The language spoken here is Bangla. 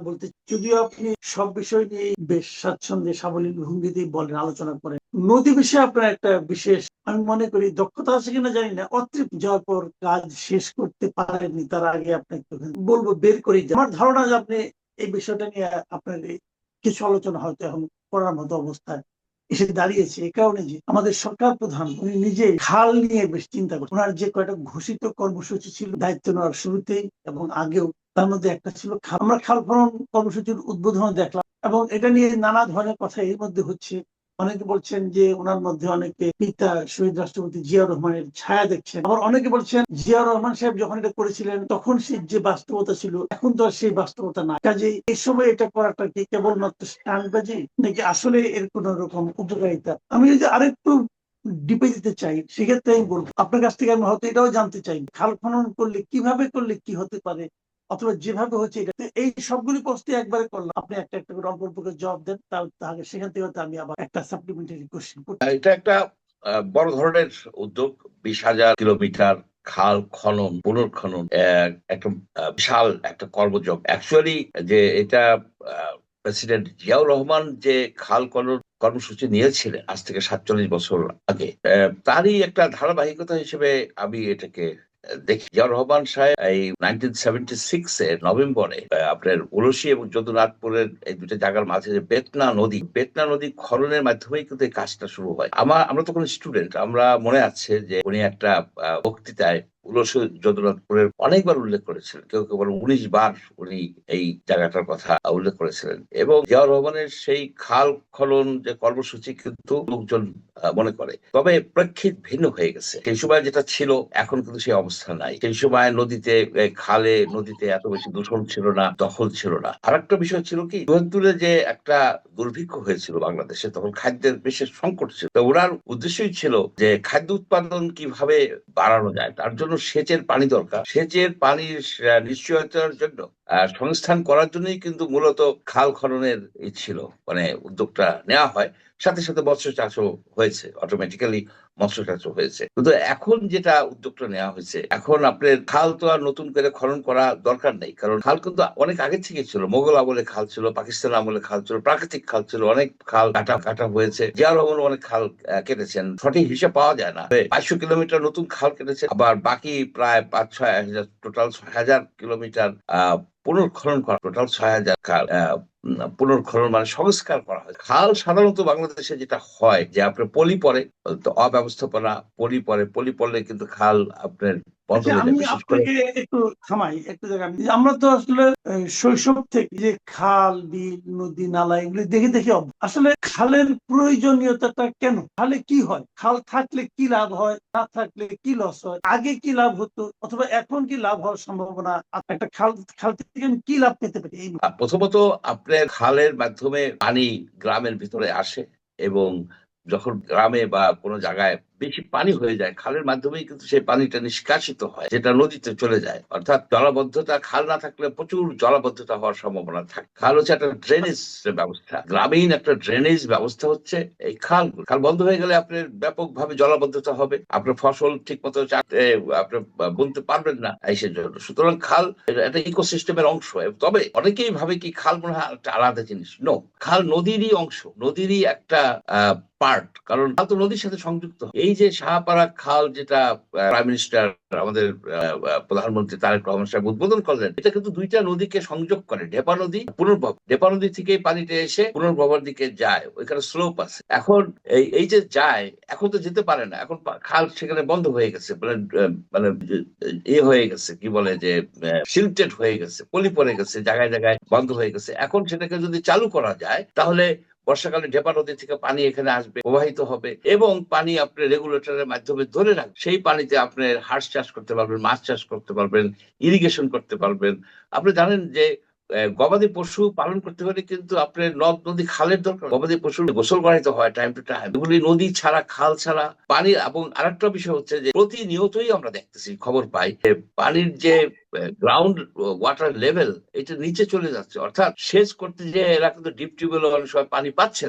বলতে, যদিও আপনি সব বিষয় নিয়ে বেশ স্বাচ্ছন্দ্যে সাবলীল ভঙ্গিতেই বলেন, আলোচনা করেন, নদী বিষয়ে আপনার একটা বিশেষ, আমি মনে করি, দক্ষতা আছে কিনা জানি না, অতৃপ্ত যাওয়ার পর কাজ শেষ করতে পারেননি, তার আগে আপনাকে বলবো বের করে যান। আমার ধারণা যে আপনি এই বিষয়টা নিয়ে আপনার কিছু আলোচনা হয়তো এখন করার মতো অবস্থায় এসে দাঁড়িয়েছে। এই কারণে যে আমাদের সরকার প্রধান উনি নিজে খাল নিয়ে বেশ চিন্তা করেন। ওনার যে কয়টা ঘোষিত কর্মসূচি ছিল দায়িত্ব নেওয়ার শুরুতেই এবং আগেও, তার মধ্যে একটা ছিল আমরা খাল খনন কর্মসূচির উদ্বোধন দেখলাম, এবং এটা নিয়ে নানা ধরনের কথা এর মধ্যে হচ্ছে। অনেকে বলছেন যে ওনার মধ্যে অনেকে পিতা শহীদ রাষ্ট্রপতি জিয়াউর রহমানের ছায়া দেখছেন, আবার অনেকে বলছেন জিয়াউর রহমান সাহেব যখন এটা করেছিলেন তখন সে যে বাস্তবতা ছিল এখন তো আর সেই বাস্তবতা না। কাজে এই সময় এটা করাটা কি কেবলমাত্র স্ট্যান্ডবাজি নাকি আসলে এর কোন রকম উপকারিতা? আমি যদি আরেকটু ডিপে যেতে চাই, সেক্ষেত্রে আমি বলবো আপনার কাছ থেকে আমি হয়তো এটাও জানতে চাই, খাল খনন করলে কিভাবে করলে কি হতে পারে, অথবা যেভাবে হচ্ছে এটা, এই সবগুলি প্রশ্ন একবারে করলাম, আপনি একটা একটা করে অল্প অল্প করে জবাব দেন, তাহলে সেখান থেকে হয়তো আমি আবার একটা সাপ্লিমেন্টারি কোশ্চেন করতে। এটা একটা বড় ধরনের উদ্যোগ। 20,000 কিলোমিটার খাল খনন পুনর্খনন একটা বিশাল একটা কর্মযোগ অ্যাকচুয়ালি। যে এটা প্রেসিডেন্ট জিয়াউর রহমান যে খাল খনন কর্মসূচি নিয়েছিলেন আজ থেকে 47 বছর আগে, তারই একটা ধারাবাহিকতা হিসেবে আমি এটাকে দেখি। জিয়াউর রহমান সাহেব এই 1976 নভেম্বরে আপনার উলসি এবং যদুনাথপুরের এই দুটো জায়গার মাঝে যে বেতনা নদী খননের মাধ্যমেই কিন্তু এই কাজটা শুরু হয়। আমরা তখন স্টুডেন্ট, আমরা মনে আছে যে উনি একটা বক্তৃতায় উলসি যদুনাথপুরের অনেকবার উল্লেখ করেছিলেন, কেউ কেউ বলেন 19 বার উনি এই জায়গাটার কথা উল্লেখ করেছিলেন। এবং জিয়াউর রহমানের সেই খাল খনন যে কর্মসূচি কিন্তু লোকজন মনে করে, তবে প্রেক্ষিত ভিন্ন হয়ে গেছে। সেই সময় যেটা ছিল এখন কিন্তু সেই অবস্থা নাই। সেই সময় নদীতে এত বেশি দূষণ ছিল না, দখল ছিল না। আর একটা বিষয় ছিল কি, ৭২ যে একটা দুর্ভিক্ষ হয়েছিল বাংলাদেশে, তখন খাদ্যের বিশেষ সংকট ছিল। তো ওনার উদ্দেশ্যই ছিল যে খাদ্য উৎপাদন কিভাবে বাড়ানো যায়, তার জন্য সেচের পানি দরকার। সেচের পানির নিশ্চয়তার জন্য সংস্থান করার জন্যই কিন্তু মূলত খাল খননের ছিল, মানে উদ্যোগটা নেওয়া হয়। সাথে সাথে মৎস্য চাষও হয়েছে, অটোমেটিক্যালি মৎস্য চাষও হয়েছে। কিন্তু এখন যেটা উদ্যোগটা নেওয়া হয়েছে, এখন আপনার খাল তো আর নতুন করে খনন করা দরকার নেই, কারণ খাল কিন্তু অনেক আগে থেকে ছিল। মোগল আমলে খাল ছিল, পাকিস্তান আমলে খাল ছিল, প্রাকৃতিক খাল ছিল, অনেক খাল কাটা কাটা হয়েছে। জিয়াউর রহমান অনেক খাল কেটেছেন, সঠিক হিসাব পাওয়া যায় না। 500 কিলোমিটার নতুন খাল কেটেছে, আবার বাকি প্রায় 5-6 হাজার, টোটাল 6,000 কিলোমিটার পুনর্খনন করা, টোটাল 6,000 খাল পুনর্খনন মানে সংস্কার করা হয়। খাল সাধারণত বাংলাদেশে যেটা হয় যে আপনার পলি পরে, তো অব্যবস্থাপনা, পলি পড়লে কিন্তু খাল আপনার বন্ধ আচ্ছা, হয়ে আমি যায়, বিশেষ করে। আপনাকে একটু থামাই একটা জায়গায়। আমরা তো আসলে শৈশব থেকে যে খাল বিল নদী নালা এগুলি দেখে দেখে আসলে খালের প্রয়োজনীয়তাটা কেন, খালে কি হয়, খাল থাকলে কি লাভ হয়, না থাকলে কি লস হয়, আগে কি লাভ হতো অথবা এখন কি লাভ হওয়ার সম্ভাবনা, একটা খাল খাল থেকে আমি কি লাভ পেতে পারি? প্রথমত আপনার খালের মাধ্যমে পানি গ্রামের ভিতরে আসে, এবং যখন গ্রামে বা কোনো জায়গায় বেশি পানি হয়ে যায়, খালের মাধ্যমেই কিন্তু সেই পানিটা নিষ্কাশিত হয়, যেটা নদীতে চলে যায়। অর্থাৎ জলাবদ্ধতা, খাল না থাকলে প্রচুর জলাবদ্ধতা হওয়ার সম্ভাবনা থাকে। খাল হচ্ছে একটা ড্রেনেজ ব্যবস্থা, গ্রামীণ একটা ড্রেনেজ ব্যবস্থা হচ্ছে এই খাল। খাল বন্ধ হয়ে গেলে আপনার ব্যাপকভাবে জলাবদ্ধতা হবে, আপনার ফসল ঠিক মতো আপনার বুনতে পারবেন না এই জন্য। সুতরাং খাল একটা ইকোসিস্টেমের অংশ। তবে অনেকেই ভাবে কি খাল মনে হয় একটা আলাদা জিনিস। নো, খাল নদীরই অংশ, নদীরই একটা পার্ট, কারণ খাল তো নদীর সাথে সংযুক্ত। এই যে শাহপাড়া খাল, যেটা প্রাইম মিনিস্টার আমাদের প্রধানমন্ত্রী তারেক রহমান সাহেব উদ্বোধন করলেন, এটা কিন্তু দুইটা নদীকে সংযোগ করে, ঢেপা নদী পুনর্ভব। ঢেপা নদী থেকে পানিটা এসে পুনর্ভবার দিকে যায়, ওইখানে স্লোপ আছে। এখন এই যে যায়, এখন তো যেতে পারে না, এখন খাল সেখানে বন্ধ হয়ে গেছে, মানে হয়ে গেছে, কি বলে যে সিল্টেড হয়ে গেছে, পলি পড়ে গেছে, জায়গায় জায়গায় বন্ধ হয়ে গেছে। এখন সেটাকে যদি চালু করা যায়, তাহলে বর্ষাকালে ঢেপা নদী থেকে পানি এখানে আসবে, প্রবাহিত হবে, এবং পানি আপনি রেগুলেটরের মাধ্যমে ধরে রাখবেন। সেই পানিতে আপনি হাঁস চাষ করতে পারবেন, মাছ চাষ করতে পারবেন, ইরিগেশন করতে পারবেন। আপনি জানেন যে গবাদি পশু পালন করতে হলে কিন্তু আপনার নদ নদী খালের দরকার। গবাদি পশু গোসল করাইতে হয় টাইম টু টাইম। এগুলি নদী ছাড়া, খাল ছাড়া পানি। এবং আরেকটা বিষয় হচ্ছে যে প্রতিনিয়তই আমরা দেখতেছি, খবর পাই, পানির যে গ্রাউন্ড ওয়াটার লেভেল এটা নিচে চলে যাচ্ছে। অর্থাৎ সেচ করতে যে এরা কিন্তু ডিপ টিউবওয়েল অনেক সময় পানি পাচ্ছে না।